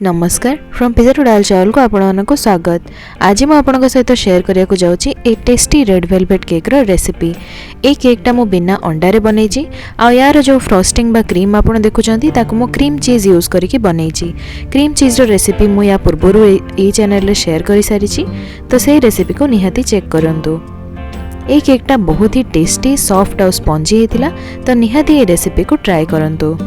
नमस्कार from pizza to दाल चावल को आपको स्वागत। आज मैं आपन सहित शेयर करने को जाऊँगी ए टेस्टी रेड वेलवेट केक रो रेसिपी। ए केकटा मु बिना अंडारे बनई आ यार जो फ्रस्टिंग बा क्रीम आपन देखुचंती ताकु मु क्रीम चीज यूज करके बनई। क्रीम चीज रो रेसिपी मु या पूर्व ए चैनल रे शेयर कर सारी, तो से रेसिपी को निहाती चेक करंतु। ए केकटा बहुत ही टेस्टी सॉफ्ट और स्पंजी होता, तो निहाती ए रेसिपी को ट्राई करंतु।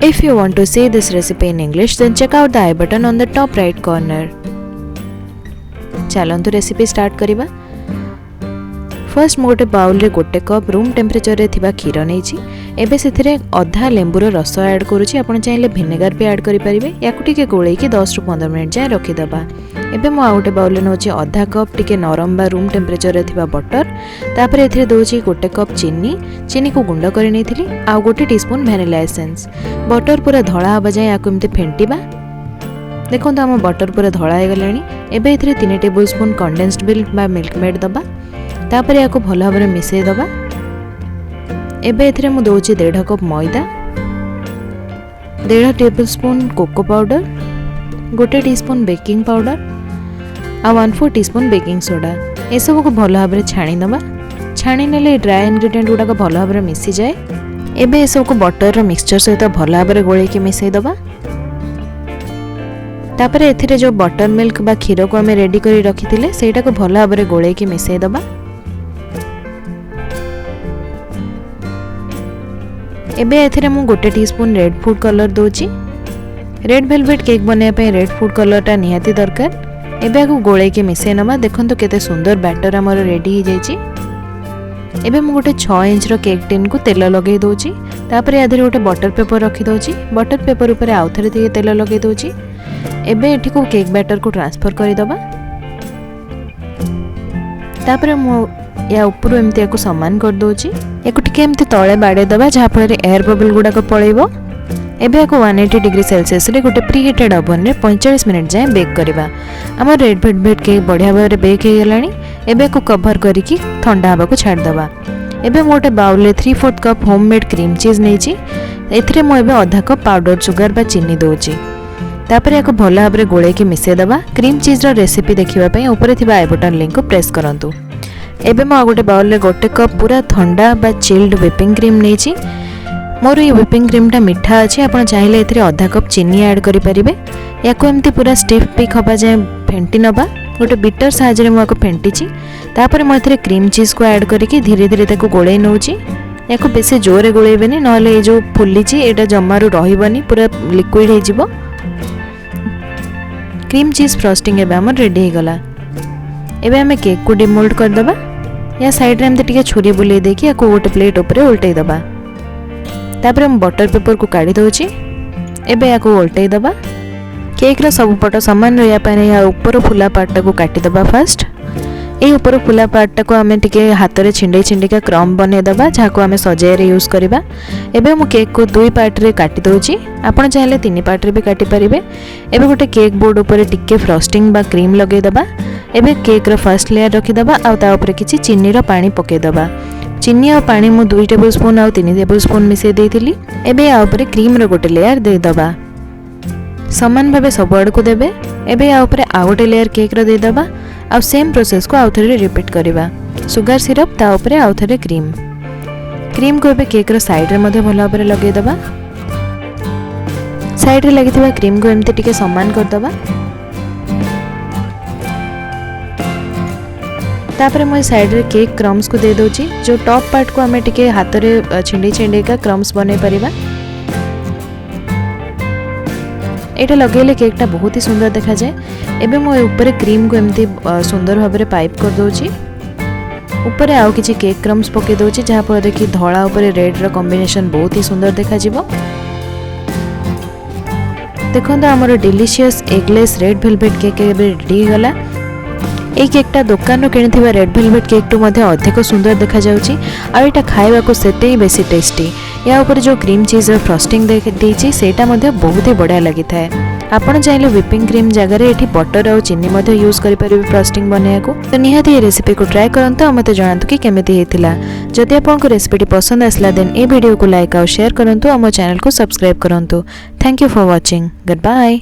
If you want to see this recipe in English, then check out the I button on the top right corner. चलंतु रेसिपी स्टार्ट करिबा। फर्स्ट मु गोटे बाउल रे गोटे कप रूम टेम्परेचर रे थिबा खीर नेछि। एबे सेथिरे अधा लेंबुर रस ऐड करूछि। आपण चाहिले विनेगर भी ऐड करि परिबे। याकु टिके गोळेई कि 10 रु 15 मिनिट जाय रखि दबा। एबे मु आउटे बाउल रे नोछि आधा कप टिके नरम बा रूम टेम्परेचर रे थिबा बटर। तापर एथिरे दोछि गोटे कप चीनी को गुंड करि नेथिली आ गोटे टीस्पून वैनिला एसेंस। बटर पूरा धळा हबा जाय याकु एमते फेंटिबा। देखंतु हम बटर पूरा धळा हे गलानी। एबे एथिरे 3 टेबलस्पून कंडेंस्ड मिल्क बा मिल्क मेड दबा। तापर याको भल भाव मिसई दबा। एबे एथिरे मु दोछि 1.5 कप मैदा, 1.5 टेबलस्पून कोको पाउडर, गोटे टीस्पून बेकिंग पाउडर आ 1/4 टीस्पून बेकिंग सोडा। ए सब को भल भाव छाणी दबा। छाणी नेले ड्राई इंग्रेडिएंट गुडा को भल भाव मिसी जाए। एबे ए सब को बटर रो मिक्सचर सहित भल भाव गोळे के मिसई दबा। तापर एथिरे जो बटर मिल्क बा खीर को हमें रेडी करी रखिथिले सेटा को भल भाव गोळे के मिसई दबा। एबे एथिरे मु गोटे टीस्पून रेड फूड कलर दोची। रेड वेलवेट केक बनया पे रेड फूड कलर टा निहाती दरकार। एबे को गोळे के मिसे नबा। देखंतु केते सुंदर बैटर हमर रेडी हो जाईची। एबे मु गोटे 6 इंच रो केक टिन को तेल लगे दोची। तापर यादरे गोटे बटर पेपर रखी दोची। बटर पेपर ऊपर आउथरे दिए तेल लगे दोची। एबे एठी को केक बैटर को ट्रांसफर करि दबा। तापर मु या ऊपर एमती को समान कर दोची। एको टिके एमती तळे बाडे दबा जहा फळे एयर बबल गुडा को पळेबो। एबे को 180 डिग्री सेल्सियस रे गोटे प्रीहीटेड ओवन रे 45 मिनिट जाय बेक करबा। हमर रेड वेलवेट केक बढ़िया भाबरे बेक हे गेलानी। एबे को कवर करिकि ठंडा हबा को छाड़ दबा। एबे मोटे बाउल रे 3/4 कप होममेड क्रीम चीज नेची। एथरे मो एबे आधा कप पाउडर शुगर बा चीनी दोची। तापर याको भल भाबरे गोळे के मिसे दबा। क्रीम चीज रो रेसिपी देखिबा पई ऊपर थिबा आई बटन लिंक को प्रेस करंतु। एबे मो गोटे बाउल रे गोटे कप पूरा ठंडा बा चिल्ड व्हिपिंग क्रीम नेची। मोर ये व्हिपिंग क्रीम टा मिठा अछि। आपण चाहिले एथिरे आधा कप चीनी ऐड करि परिबे। याको एमती पूरा स्टिफ पिक हबा जाय फेंटी नबा। गोटे बीटर साहाय्य रे मो को फेंटीची। तापर मो एथिरे क्रीम चीज को ऐड करिकि धीरे धीरे ताको गोळेई नउची। याको बेसी जोरे गोळेबेनी नले ए जो फुल्लीची एटा जम्मारु रहिबनी, पूरा लिक्विड हे जिवो। क्रीम चीज फ्रस्टिंग एबे हमर रेडी हे गला। एबे हमें केक को डिमोल्ड कर दबा। या साइड रे एमते टिके छुरी बुले देकी याको गोटे प्लेट ऊपर उल्टै दबा। तापर हम बटर पेपर को काढी दोची। एबे याको उल्टै दबा। केक रो सब पट समान रहया पाने या ऊपर फुला पार्ट को काटी दबा। फर्स्ट ए ऊपर फुला पार्ट को हमें टिके हाथ रे छिंडे छिंडे का क्रम बने दबा जहा को हमें सजाय रे यूज करबा। एबे मु केक को 2 पार्ट रे काटी दोची। आपण चाहिले 3 पार्ट रे भी काटी परिबे। एबे गोटे केक बोर्ड ऊपर टिके फ्रस्टिंग बा क्रीम लगे दबा। एबे केक रो फर्स्ट लेयर रखि दबा आ ता ऊपर किछि चीनी रो पानी पके दबा। चीनी और पानी मु 2 टेबलस्पून और 3 टेबलस्पून मिसे देथिली। एबे आ ऊपर क्रीम रो गोटे लेयर दे दबा। समान भाबे सब आड़ को देबे। एबे आ ऊपर आ गोटे लेयर केक रो दे दबा। आ सेम प्रोसेस को आउथरे रिपीट करबा। सुगर सिरप ता ऊपर आउथरे क्रीम को एबे केक रो साइड रे मध्ये भलो ऊपर लगे दबा। साइड रे लागितबा क्रीम को एमते टिके समान कर दबा। तापर मैं साइड रे केक क्रम्स को दे दोची। जो टॉप पार्ट को हमें टिके हाथ रे छिंडे छिंडे का क्रम्स बने परिबा। एटा लगेले केकटा बहुत ही सुंदर देखा जाए। एबे मो ऊपर क्रीम को एमती सुंदर भाबरे पाइप कर दोची। ऊपर आउ किछि केक क्रम्स पके दोची जहा पर कि धळा ऊपर रेड रो कॉम्बिनेशन बहुत ही सुंदर देखा जिवो। देखंतो हमर delicious eggless red velvet cake एबे रेडी गला। ए केकटा दुकान किणिथिबा रेड वेलवेट केक टू मध्ये अधिक सुंदर देखा जाउची। आ एटा खाइबा को सेते ही बेसी टेस्टी। या ऊपर जो क्रीम चीज फ्रस्टिंग देची सेटा मध्ये बहुत ही बढ़िया लागि थाए। आपण चाहिए व्हिपिंग क्रीम जगह ये बटर और चीनी यूज करें फ्रस्टिंग बनने को। तो निहाती ये रेसिपी को ट्राए करंतु और मते जणातु कि केमिति हेतिला। जदि आपको रेसिपी पसंद आसला देन ए वीडियो को लाइक और शेयर करंतु और मो चैनल को सब्सक्राइब करंतु। Thank you for watching. Good bye.